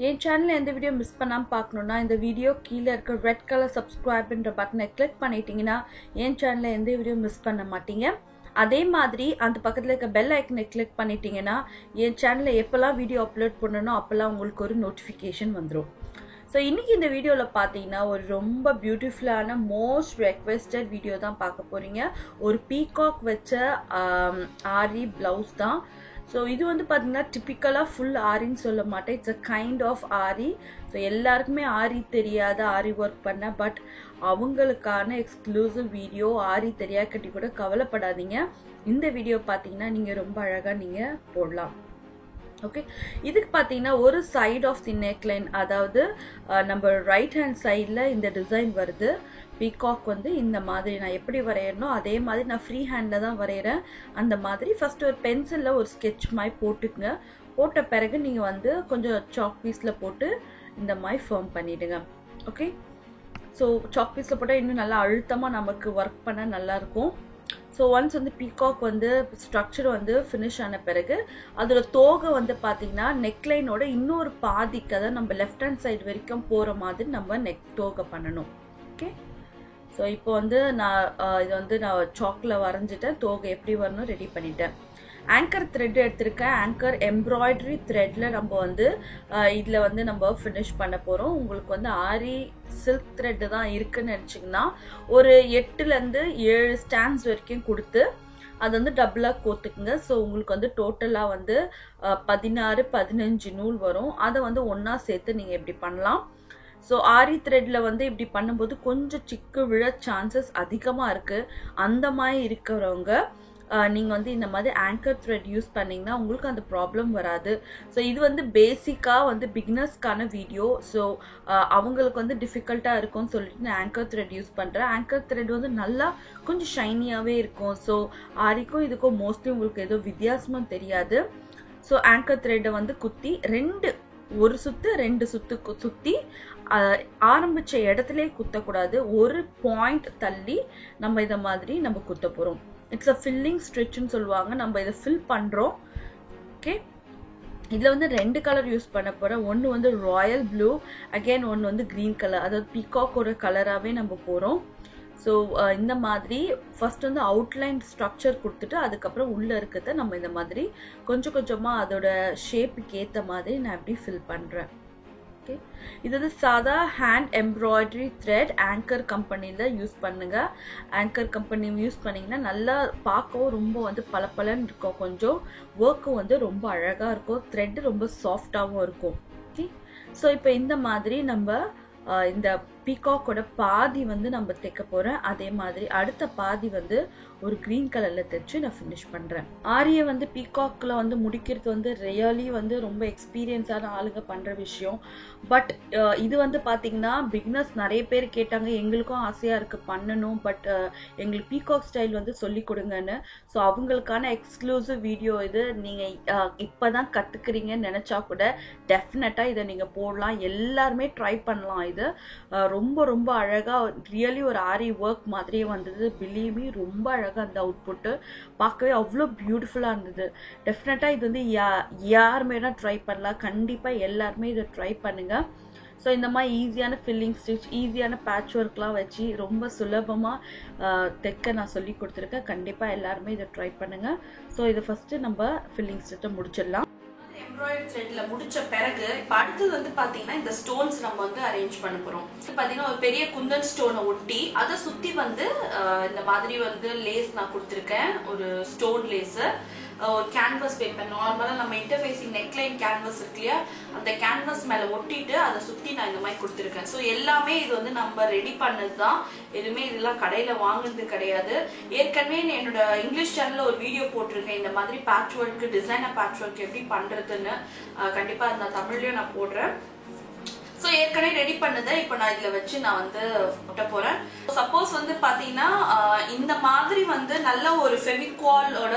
என் சேனல்ல எந்த video miss பண்ணாம பார்க்கணும்னா இந்த வீடியோ கீழ இருக்க ரெட் கலர் சப்ஸ்கிரைப்ன்ற பட்டனை கிளிக் பண்ணிட்டீங்கன்னா என் சேனல்ல எந்த வீடியோ மிஸ் பண்ண மாட்டீங்க. அதே மாதிரி அந்த பக்கத்துல இருக்க பெல் ஐக்கனை கிளிக் பண்ணிட்டீங்கன்னா என் சேனல்ல எப்பலாம் வீடியோ அப்லோட் பண்ணனோ அப்பலாம் உங்களுக்கு ஒரு நோட்டிஃபிகேஷன் வந்துரும். ஸோ இன்னைக்கு இந்த வீடியோவில் பார்த்தீங்கன்னா ஒரு ரொம்ப பியூட்டிஃபுல்லான மோஸ்ட் ரெக்வெஸ்டட் வீடியோ தான் பார்க்க போறீங்க. ஒரு பீகாக் வச்ச ஆரி பிளவுஸ் தான். ஸோ இது வந்து பார்த்தீங்கன்னா டிப்பிக்கலாக ஃபுல் ஆரின்னு சொல்ல மாட்டேன், it's a kind of aari. So எல்லாருக்குமே ஆரி தெரியாத ஆரி ஒர்க் பண்ண, பட் அவங்களுக்கான எக்ஸ்க்ளூசிவ் வீடியோ. ஆரி தெரியாக்கட்டி கூட கவலைப்படாதீங்க, இந்த வீடியோ பார்த்தீங்கன்னா நீங்கள் ரொம்ப அழகாக நீங்கள் போடலாம். ஓகே, இதுக்கு பார்த்தீங்கன்னா ஒரு சைட் ஆஃப் தி நெக்லைன், அதாவது நம்ம ரைட் ஹேண்ட் சைடில் இந்த டிசைன் வருது. பீகாக் வந்து இந்த மாதிரி நான் எப்படி வரையணும் அதே மாதிரி நான் ஃப்ரீ ஹேண்டில் தான் வரைகிறேன். அந்த மாதிரி ஃபஸ்ட்டு ஒரு பென்சிலில் ஒரு ஸ்கெட்ச் மாதிரி போட்டுக்குங்க. போட்ட பிறகு நீங்கள் வந்து கொஞ்சம் சாக் பீஸில் போட்டு இந்த மாதிரி ஃபார்ம் பண்ணிவிடுங்க. ஓகே, ஸோ சாக் பீஸில் போட்டால் இன்னும் நல்லா அழுத்தமாக நமக்கு ஒர்க் பண்ண நல்லாயிருக்கும். ஸோ ஒன்ஸ் வந்து பீகாக் வந்து ஸ்ட்ரக்சர் வந்து ஃபினிஷ் ஆன பிறகு அதோட தோகை வந்து பார்த்தீங்கன்னா நெக்லைனோட இன்னொரு பாதிக்கு, அதாவது நம்ம லெஃப்ட் ஹேண்ட் சைடு வரைக்கும் போகிற மாதிரி நம்ம தோகை பண்ணணும். ஓகே, ஸோ இப்போ வந்து நான் இது வந்து நான் சாக்கில் வரைஞ்சிட்டேன். தோகை எப்படி வரணும் ரெடி பண்ணிட்டேன். ஆங்கர் த்ரெட் எடுத்திருக்கேன். ஆங்கர் எம்ப்ராய்டரி த்ரெட்டில் நம்ம வந்து இதில் வந்து நம்ம ஃபினிஷ் பண்ண போகிறோம். உங்களுக்கு வந்து ஆரி சில்க் த்ரெட்டு தான் இருக்குன்னு நினச்சிங்கன்னா ஒரு 8லேருந்து 7 ஸ்டாண்ட்ஸ் வரைக்கும் கொடுத்து அது வந்து டபுளாக கோத்துக்குங்க. ஸோ உங்களுக்கு வந்து டோட்டலாக வந்து 16-15 நூல் வரும். அதை வந்து ஒன்றா சேர்த்து நீங்கள் எப்படி பண்ணலாம். ஸோ ஆரி த்ரெட்டில் வந்து இப்படி பண்ணும்போது கொஞ்சம் சிக்கு விழ சான்சஸ் அதிகமாக இருக்குது. அந்த மாதிரி இருக்கிறவங்க நீங்கள் வந்து இந்த மாதிரி ஆங்கர் த்ரெட் யூஸ் பண்ணிங்கன்னா உங்களுக்கு அந்த ப்ராப்ளம் வராது. ஸோ இது வந்து பேசிக்காக வந்து பிகினர்ஸ்க்கான வீடியோ. ஸோ அவங்களுக்கு வந்து டிஃபிகல்ட்டாக இருக்கும்னு சொல்லிட்டு நான் ஆங்கர் த்ரெட் யூஸ் பண்ணுறேன். ஆங்கர் த்ரெட் வந்து நல்லா கொஞ்சம் ஷைனியாகவே இருக்கும். ஸோ ஆரிக்கும் இதுக்கும் மோஸ்ட்லி உங்களுக்கு ஏதோ வித்தியாசமும் தெரியாது. ஸோ ஆங்கர் த்ரெட்டை வந்து குத்தி ஒரு சுத்து 2 சுத்து சுற்றி ஆரம்பித்த இடத்துல குத்தக்கூடாது, ஒரு பாயிண்ட் தள்ளி நம்ம இதை மாதிரி நம்ம குத்த போகிறோம். இட்ஸ் அ ஃபில்லிங் ஸ்ட்ரிச்னு சொல்லுவாங்க. நம்ம இதை ஃபில் பண்ணுறோம். ஓகே, இதில் வந்து 2 கலர் யூஸ் பண்ண போகிறேன். ஒன்று வந்து ராயல் ப்ளூ, அகெயின் ஒன்று வந்து க்ரீன் கலர், அதாவது பீகாக்கோட கலராகவே நம்ம போகிறோம். ஸோ இந்த மாதிரி ஃபர்ஸ்ட் வந்து அவுட்லைன் ஸ்ட்ரக்சர் கொடுத்துட்டு அதுக்கப்புறம் உள்ளே இருக்கிறத நம்ம இந்த மாதிரி கொஞ்சம் கொஞ்சமாக அதோட ஷேப்புக்கு ஏற்ற மாதிரி நான் எப்படி ஃபில் பண்ணுறேன். ஓகே, இது வந்து சாதா ஹேண்ட் எம்ப்ராய்டரி த்ரெட் ஆங்கர் கம்பெனியில் யூஸ் பண்ணுங்க. ஆங்கர் கம்பெனி யூஸ் பண்ணிங்கன்னா நல்லா பார்க்கவும் ரொம்ப வந்து பளபளன்னு இருக்கும். கொஞ்சம் ஒர்க்கும் வந்து ரொம்ப அழகாக இருக்கும். த்ரெட் ரொம்ப சாஃப்டாகவும் இருக்கும். ஓகே, ஸோ இப்போ இந்த மாதிரி நம்ம இந்த பீகாக்கோட பாதி வந்து நம்ம தைக்க போகிறேன். அதே மாதிரி அடுத்த பாதி வந்து ஒரு க்ரீன் கலரில் தைச்சு நான் ஃபினிஷ் பண்ணுறேன். ஆரியை வந்து பீகாக்கில் வந்து முடிக்கிறது வந்து ரியலி வந்து ரொம்ப எக்ஸ்பீரியன்ஸான ஆளுங்க பண்ணுற விஷயம். பட் இது வந்து பார்த்திங்கன்னா பிகினர்ஸ் நிறைய பேர் கேட்டாங்க, எங்களுக்கும் ஆசையாக இருக்குது பண்ணணும், பட் எங்களுக்கு பீகாக் ஸ்டைல் வந்து சொல்லி கொடுங்கன்னு. ஸோ அவங்களுக்கான எக்ஸ்க்ளூசிவ் வீடியோ இது. நீங்கள் இப்போ தான் கற்றுக்குறீங்கன்னு நினச்சா கூட டெஃபினட்டாக இதை நீங்கள் போடலாம், எல்லாருமே ட்ரை பண்ணலாம். இது ரொம்ப ரொம்ப அழகாக ரியலி ஒரு ஆரி ஒர்க் மாதிரியே வந்தது. பிலீவ் மீ, ரொம்ப அழகாக அந்த அவுட்புட்டு பார்க்கவே அவ்வளோ பியூட்டிஃபுல்லாக இருந்தது. டெஃபினட்டாக இது வந்து யாருமே தான் ட்ரை பண்ணலாம். கண்டிப்பாக எல்லாருமே இதை ட்ரை பண்ணுங்கள். ஸோ இந்த மாதிரி ஈஸியான ஃபில்லிங் ஸ்டிச், ஈஸியான பேட்ச் ஒர்க்லாம் வச்சு ரொம்ப சுலபமாக தைக்க நான் சொல்லி கொடுத்துருக்கேன். கண்டிப்பாக எல்லாருமே இதை ட்ரை பண்ணுங்கள். ஸோ இதை ஃபஸ்ட்டு நம்ம ஃபில்லிங் ஸ்டிச்சை முடிச்சிடலாம். எம்ப்ராய்டரி த்ரெட்ல முடிச்ச பிறகு இப்போ அடுத்தது வந்து பாத்தீங்கன்னா இந்த ஸ்டோன்ஸ் நம்ம வந்து அரேஞ்ச் பண்ண போறோம். பாத்தீங்கன்னா ஒரு பெரிய குந்தன் ஸ்டோனை ஒட்டி அதை சுத்தி வந்து இந்த மாதிரி வந்து லேஸ் நான் கொடுத்துருக்கேன், ஒரு ஸ்டோன் லேஸ். ஒரு கேன்வாஸ் பேப்பர், நார்மலாக நம்ம இன்டர்ஃபேஸிங் நெக்லைன் கேன்வாஸ் இருக்கு இல்லையா, அந்த கேன்வாஸ் மேலே ஒட்டிட்டு அதை சுற்றி நான் இந்த மாதிரி கொடுத்துருக்கேன். ஸோ எல்லாமே இது வந்து நம்ம ரெடி பண்ணது தான், எதுவுமே இதெல்லாம் கடையில் வாங்குறது கிடையாது. ஏற்கனவே என்னோட இங்கிலீஷ் சேனலில் ஒரு வீடியோ போட்டிருக்கேன், இந்த மாதிரி patch work, designer patch work எப்படி பண்ணுறதுன்னு. கண்டிப்பாக நான் தமிழ்லையும் நான் போடுறேன். ஸோ ஏற்கனவே ரெடி பண்ணதை இப்போ நான் இதில் வச்சு நான் வந்து ஒட்ட போகிறேன். சப்போஸ் வந்து பார்த்தீங்கன்னா இந்த மாதிரி வந்து நல்ல ஒரு ஃபெவிகாலோட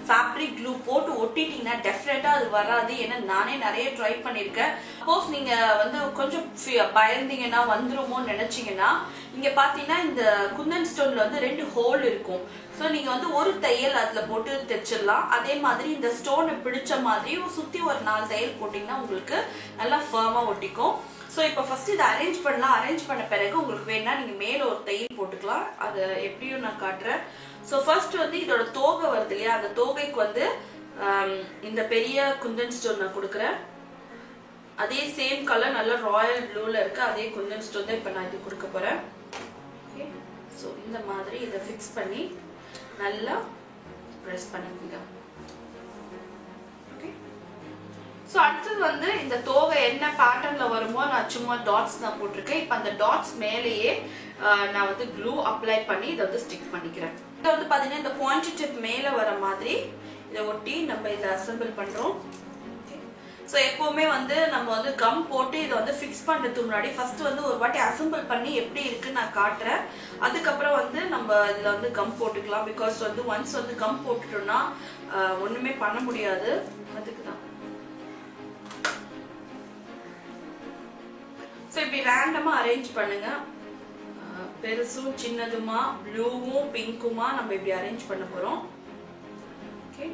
ஃபேப்ரிக் க்ளூ போட்டு ஒட்டிட்டீங்கன்னா டெஃபினட்டாக அது வராது. ஏன்னா நானே நிறைய ட்ரை பண்ணியிருக்கேன். சப்போஸ் நீங்கள் வந்து கொஞ்சம் பயந்தீங்கன்னா வந்துருமோன்னு நினச்சிங்கன்னா இங்கே பார்த்தீங்கன்னா இந்த குந்தன் ஸ்டோனில் வந்து 2 ஹோல் இருக்கும். ஸோ நீங்கள் வந்து ஒரு தையல் அதில் போட்டு தைச்சிடலாம். அதே மாதிரி இந்த ஸ்டோனை பிடிச்ச மாதிரி சுற்றி ஒரு 4 தையல் போட்டிங்கன்னா உங்களுக்கு நல்லா ஃபர்மாக ஃபார்மா ஒட்டிக்கும். ஸோ இப்போ ஃபர்ஸ்ட் இதை அரேஞ்ச் பண்ணலாம். அரேஞ்ச் பண்ண பிறகு உங்களுக்கு வேணா நீங்க மேல ஒரு தையல் போட்டுக்கலாம். அதை எப்படியும் நான் காட்டுறேன். ஸோ ஃபர்ஸ்ட் வந்து இதோட தோகை வருது இல்லையா, அந்த தோகைக்கு வந்து இந்த பெரிய குந்தன் ஸ்டோன் நான் கொடுக்குறேன். அதே சேம் கலர் நல்ல ராயல் ப்ளூல இருக்கு, அதே குந்தன் ஸ்டோன் தான் இப்போ நான் இது கொடுக்க போறேன். ஓகே, ஸோ இந்த மாதிரி இதை ஃபிக்ஸ் பண்ணி நல்லா ப்ரெஸ் பண்ணிக்கோங்க. ஸோ அடுத்தது வந்து இந்த தோகை என்ன பேட்டர்ன்ல வருமோ நான் சும்மா டாட்ஸ் தான் போட்டிருக்கேன். இப்போ அந்த டாட்ஸ் மேலேயே நான் வந்து க்ளூ அப்ளை பண்ணி இதை வந்து ஸ்டிக் பண்ணிக்கிறேன். இதை வந்து பார்த்தீங்கன்னா இந்த பாயிண்ட் டிப் மேலே வர மாதிரி இதை ஒட்டி நம்ம இதை அசம்பிள் பண்ணுறோம். ஸோ எப்போவுமே வந்து நம்ம வந்து கம் போட்டு இதை வந்து ஃபிக்ஸ் பண்ணுறதுக்கு முன்னாடி ஃபர்ஸ்ட் வந்து ஒரு வாட்டி அசம்பிள் பண்ணி எப்படி இருக்குன்னு நான் காட்டுறேன். அதுக்கப்புறம் வந்து நம்ம இதில் வந்து கம் போட்டுக்கலாம். பிகாஸ் வந்து ஒன்ஸ் வந்து கம் போட்டுட்டோம்னா ஒன்றுமே பண்ண முடியாது. அதுக்கு தான் ஸோ இப்படி ரேண்டமாக அரேஞ்ச் பண்ணுங்க. பெருசும் சின்னதுமா ப்ளூவும் பிங்க்குமா நம்ம இப்படி அரேஞ்ச் பண்ண போகிறோம். ஓகே,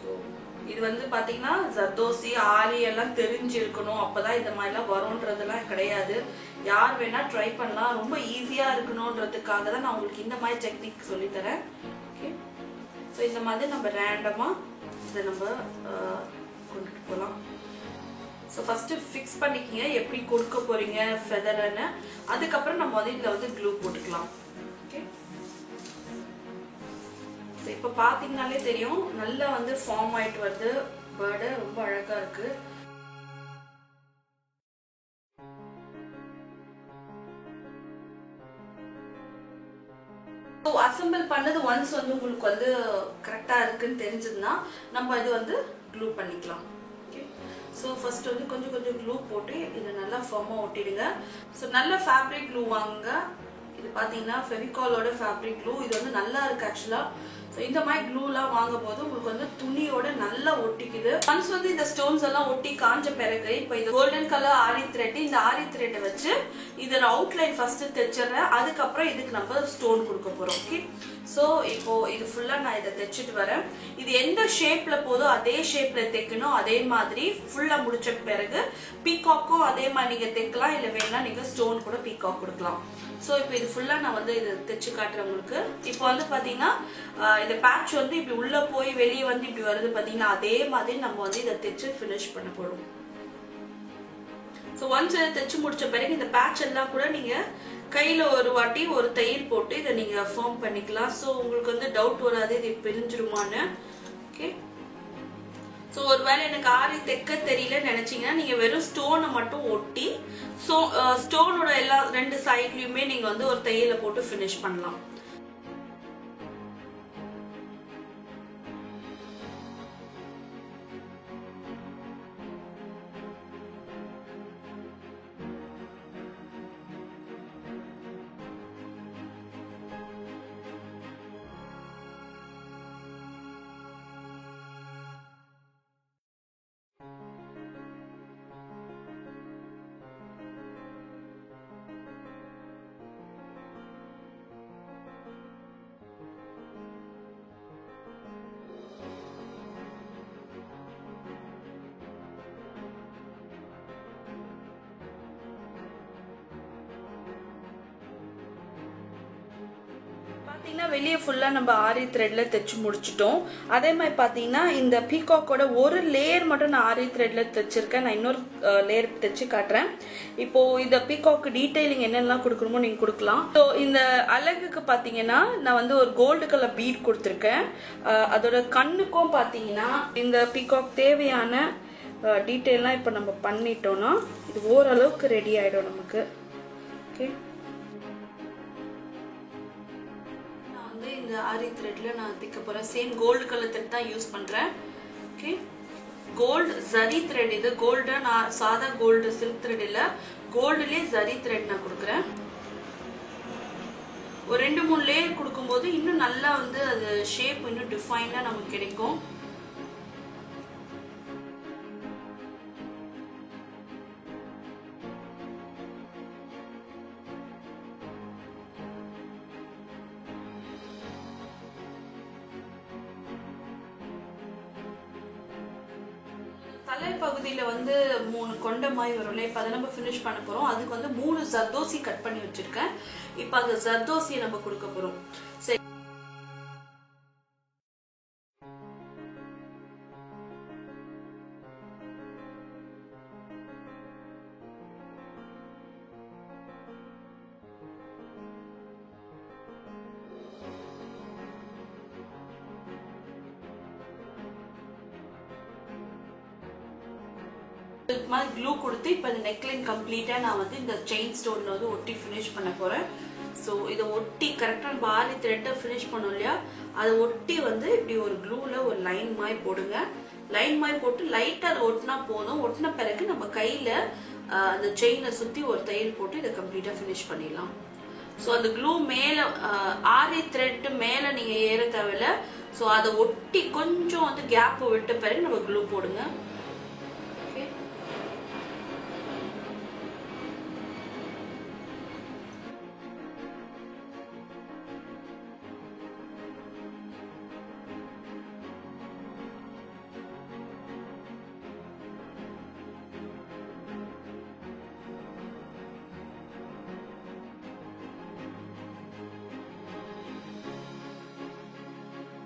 ஸோ இது வந்து பார்த்தீங்கன்னா ஜர்தோசி ஆரி எல்லாம் தெரிஞ்சிருக்கணும், அப்போதான் இந்த மாதிரிலாம் வரும்ன்றதெல்லாம் கிடையாது. யார் வேணா ட்ரை பண்ணலாம். ரொம்ப ஈஸியாக இருக்கணுன்றதுக்காக தான் நான் உங்களுக்கு இந்த மாதிரி டெக்னிக் சொல்லித்தரேன். ஓகே, ஸோ இந்த மாதிரி நம்ம ரேண்டமாக இதை நம்ம கொண்டுட்டு போகலாம். ஸோ ஃபஸ்ட்டு ஃபிக்ஸ் பண்ணிக்கிங்க எப்படி கொடுக்க போகிறீங்க ஃபெதர்னு. அதுக்கப்புறம் நம்ம வந்து இதில் வந்து க்ளூ போட்டுக்கலாம். ஓகே, ஸோ இப்போ பார்த்தீங்கனாலே தெரியும் நல்லா வந்து ஃபார்ம் ஆகிட்டு வருது. பேர்டு ரொம்ப அழகாக இருக்குது. ஸோ அசம்பிள் பண்ணது ஒன்ஸ் வந்து உங்களுக்கு வந்து கரெக்டாக இருக்குன்னு தெரிஞ்சதுன்னா நம்ம இது வந்து க்ளூ பண்ணிக்கலாம். ஸோ ஃபர்ஸ்ட் வந்து கொஞ்சம் கொஞ்சம் க்ளூ போட்டு இதை நல்லா ஃபார்மாக ஒட்டிடுங்க. ஸோ நல்ல ஃபேப்ரிக் க்ளூ வாங்குங்க. இது பார்த்தீங்கன்னா ஃபெவிகாலோட ஃபேப்ரிக் க்ளூ. இது வந்து நல்லா இருக்கு ஆக்சுவலாக. ஸோ இந்த மாதிரி க்ளூலாம் வாங்கும் போது உங்களுக்கு வந்து துணியோட நல்லா ஒட்டிக்குது. ஒன்ஸ் வந்து இந்த ஸ்டோன்ஸ் எல்லாம் ஒட்டி காஞ்ச பிறகு இப்போ இது கோல்டன் கலர் ஆரி த்ரெட், இந்த ஆரி த்ரெட்டை வச்சு இதோட அவுட்லைன் ஃபர்ஸ்ட் தைச்சிடுறேன். அதுக்கப்புறம் இதுக்கு நம்ம ஸ்டோன் கொடுக்க போகிறோம். ஓகே, ஸோ இப்போ இது ஃபுல்லாக நான் இதை தைச்சிட்டு வரேன். இது எந்த ஷேப்பில் போதோ அதே ஷேப்பில் தைக்கணும். அதே மாதிரி ஃபுல்லாக முடிச்ச பிறகு பீகாக்கும் அதே மாதிரி நீங்கள் தைக்கலாம். இல்லை வேணா நீங்கள் ஸ்டோன் கூட பீகாக் கொடுக்கலாம். ஸோ இப்போ இது ஃபுல்லாக நான் வந்து இதை தைச்சு காட்டுறேன் உங்களுக்கு. இப்போ வந்து பார்த்தீங்கன்னா இந்த பேட்ச் வந்து இப்படி உள்ளே போய் வெளியே வந்து இப்படி வருது பார்த்தீங்கன்னா, அதே மாதிரி நம்ம வந்து இதை தைச்சு ஃபினிஷ் பண்ண போகிறோம். ஸோ ஒன்ஸ் இதை தைச்சு முடிச்ச பிறகு இந்த பேட்ச் எல்லாம் கூட நீங்கள் கையில் ஒரு வாட்டி ஒரு தையல் போட்டு இதை நீங்கள் ஃபார்ம் பண்ணிக்கலாம். ஸோ உங்களுக்கு வந்து டவுட் வராது இது பிரிஞ்சிருமான்னு. ஓகே, ஸோ ஒருவேளை எனக்கு ஆரி தைக்க தெரியலன்னு நினைச்சீங்கன்னா நீங்க வெறும் ஸ்டோனை மட்டும் ஒட்டி ஸ்டோனோட எல்லா ரெண்டு சைட்லயுமே நீங்க வந்து ஒரு தையலை போட்டு ஃபினிஷ் பண்ணலாம். பார்த்தீங்கன்னா வெளியே ஃபுல்லாக நம்ம ஆரி த்ரெட்டில் தைச்சு முடிச்சிட்டோம். அதே மாதிரி பார்த்தீங்கன்னா இந்த பீகாக்கோட ஒரு லேயர் மட்டும் நான் ஆரி த்ரெட்டில் தைச்சிருக்கேன். நான் இன்னொரு லேயர் தைச்சு காட்டுறேன். இப்போது இந்த பீகாக்கு டீட்டெயிலிங் என்னெல்லாம் கொடுக்கணுமோ நீங்கள் கொடுக்கலாம். ஸோ இந்த அழகுக்கு பார்த்தீங்கன்னா நான் வந்து ஒரு கோல்டு கலர் பீட் கொடுத்துருக்கேன். அதோட கண்ணுக்கும் பார்த்தீங்கன்னா இந்த பீகாக் தேவையான டீட்டெயிலாம் இப்போ நம்ம பண்ணிட்டோம்னா இது ஓரளவுக்கு ரெடி ஆகிடும் நமக்கு. ஓகே, இந்த ஆரி த்ரெட்ல நான் தைக்க போறேன். சேம் கோல்டு கலர் த்ரெட் தான் யூஸ் பண்றேன். Okay, gold zari thread. இது கோல்டு, நான் சாதா கோல்டு சில்க் த்ரெட் இல்ல, கோல்டுலயே ஜரி த்ரெட் நான் கொடுக்குறேன். ஒரு 2-3 லேயர் கொடுக்கும்போது இன்னும் நல்லா வந்து அது ஷேப் இன்னும் டிஃபைனா நமக்கு கிடைக்கும். தலை பகுதியில் வந்து 3 கொண்ட மாதிரி வரும்ல. இப்போ அதை நம்ம ஃபினிஷ் பண்ண போகிறோம். அதுக்கு வந்து 3 ஜர்தோசி கட் பண்ணி வச்சுருக்கேன். இப்போ அந்த ஜர்தோசியை நம்ம கொடுக்க போகிறோம். சரி, க்ளூ கொடுத்து இப்போ இந்த நெக்லைன் கம்ப்ளீட்டாக நான் வந்து இந்த செயின் ஸ்டோனில் வந்து ஒட்டி ஃபினிஷ் பண்ண போகிறேன். ஸோ இதை ஒட்டி கரெக்டாக நம்ம ஆரி த்ரெட்டை ஃபினிஷ் பண்ணோம் இல்லையா, அதை ஒட்டி வந்து இப்படி ஒரு க்ளூவில் ஒரு லைன் மாதிரி போடுங்க. லைன் மாதிரி போட்டு லைட்டாக அதை ஒட்டினா போதும். ஒட்டின பிறகு நம்ம கையில் அந்த செயினை சுற்றி ஒரு தையல் போட்டு இதை கம்ப்ளீட்டாக ஃபினிஷ் பண்ணிடலாம். ஸோ அந்த க்ளூ மேலே ஆரி த்ரெட்டு மேலே நீங்கள் ஏற தேவையில்ல. ஸோ அதை ஒட்டி கொஞ்சம் வந்து கேப்பு விட்ட பிறகு நம்ம க்ளூ போடுங்க.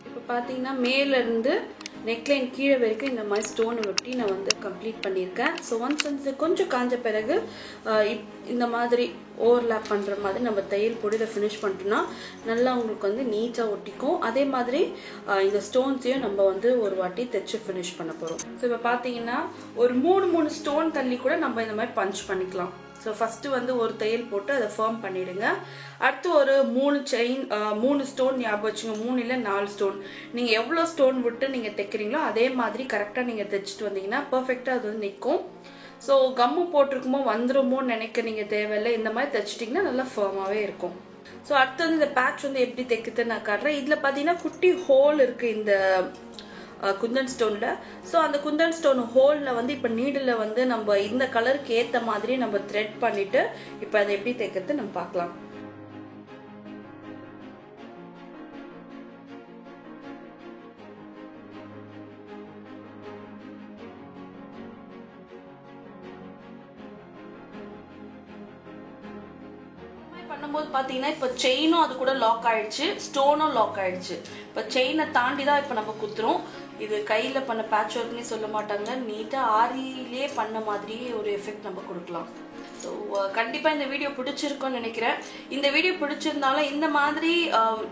இப்போ பார்த்தீங்கன்னா மேலேருந்து நெக்லைன் கீழே வரைக்கும் இந்த மாதிரி ஸ்டோன் ஒட்டி நான் வந்து கம்ப்ளீட் பண்ணியிருக்கேன். ஸோ ஒன்ஸ் வந்து கொஞ்சம் காஞ்ச பிறகு இந்த மாதிரி ஓவர்லேப் பண்ணுற மாதிரி நம்ம தையல் போட்டு இதை ஃபினிஷ் பண்ணிட்டோம்னா நல்லா உங்களுக்கு வந்து நீட்டாக ஒட்டிக்கும். அதே மாதிரி இந்த ஸ்டோன்ஸையும் நம்ம வந்து ஒரு வாட்டி தைச்சு ஃபினிஷ் பண்ண போகிறோம். ஸோ இப்போ பார்த்தீங்கன்னா ஒரு 3 ஸ்டோன் தள்ளி கூட நம்ம இந்த மாதிரி பஞ்ச் பண்ணிக்கலாம். ஸோ ஃபஸ்ட்டு வந்து ஒரு தையல் போட்டு அதை ஃபார்ம் பண்ணிவிடுங்க. அடுத்து ஒரு 3 ஸ்டோன் ஞாபகம் வச்சுங்க. 3 இல்லை 4 ஸ்டோன். நீங்கள் எவ்வளோ ஸ்டோன் விட்டு நீங்கள் தைக்கிறீங்களோ அதே மாதிரி கரெக்டாக நீங்கள் தைச்சிட்டு வந்தீங்கன்னா பர்ஃபெக்டாக அது வந்து நிற்கும். ஸோ கம்மு போட்டிருக்குமோ வந்துருமோன்னு நினைக்க நீங்கள் தேவையில்லை. இந்த மாதிரி தைச்சிட்டிங்கன்னா நல்லா ஃபர்மாகவே இருக்கும். ஸோ அடுத்து வந்து இந்த பேட்ச் வந்து எப்படி தைக்குதுன்னு நான் காட்டுறேன். இதில் பார்த்தீங்கன்னா குட்டி ஹோல் இருக்குது இந்த குந்தன் ஸ்டோன்ல. ஸோ அந்த குந்தன் ஸ்டோன் ஹோல்ல வந்து இப்போ நீடில் வந்து நம்ம இந்த கலருக்கு ஏற்ற மாதிரி நம்ம த்ரெட் பண்ணிட்டு இப்போ அதை எப்படி தைக்கிறது நம்ம பார்க்கலாம். பண்ணும்போது பார்த்தீங்கன்னா இப்போ செயினும் அது கூட லாக் ஆயிடுச்சு, ஸ்டோனும் லாக் ஆயிடுச்சு. இப்போ செயினை தாண்டி தான் இப்போ நம்ம குத்துறோம். இது கையில் பண்ண பேட்ச் ஒர்க்னே சொல்ல மாட்டாங்க, நீட்டாக ஆரியிலே பண்ண மாதிரியே ஒரு எஃபெக்ட் நம்ம கொடுக்கலாம். ஸோ கண்டிப்பாக இந்த வீடியோ பிடிச்சிருக்குன்னு நினைக்கிறேன். இந்த வீடியோ பிடிச்சிருந்தாலும் இந்த மாதிரி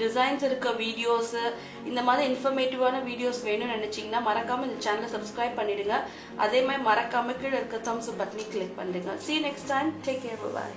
டிசைன்ஸ் இருக்க வீடியோஸு, இந்த மாதிரி இன்ஃபர்மேட்டிவான வீடியோஸ் வேணும்னு நினச்சிங்கன்னா மறக்காமல் இந்த சேனலை சப்ஸ்கிரைப் பண்ணிவிடுங்க. அதே மாதிரி மறக்காமல் கீழே இருக்க தம்ஸ் அப் பட்டனை கிளிக் பண்ணிடுங்க. See you next time. Take care. Bye.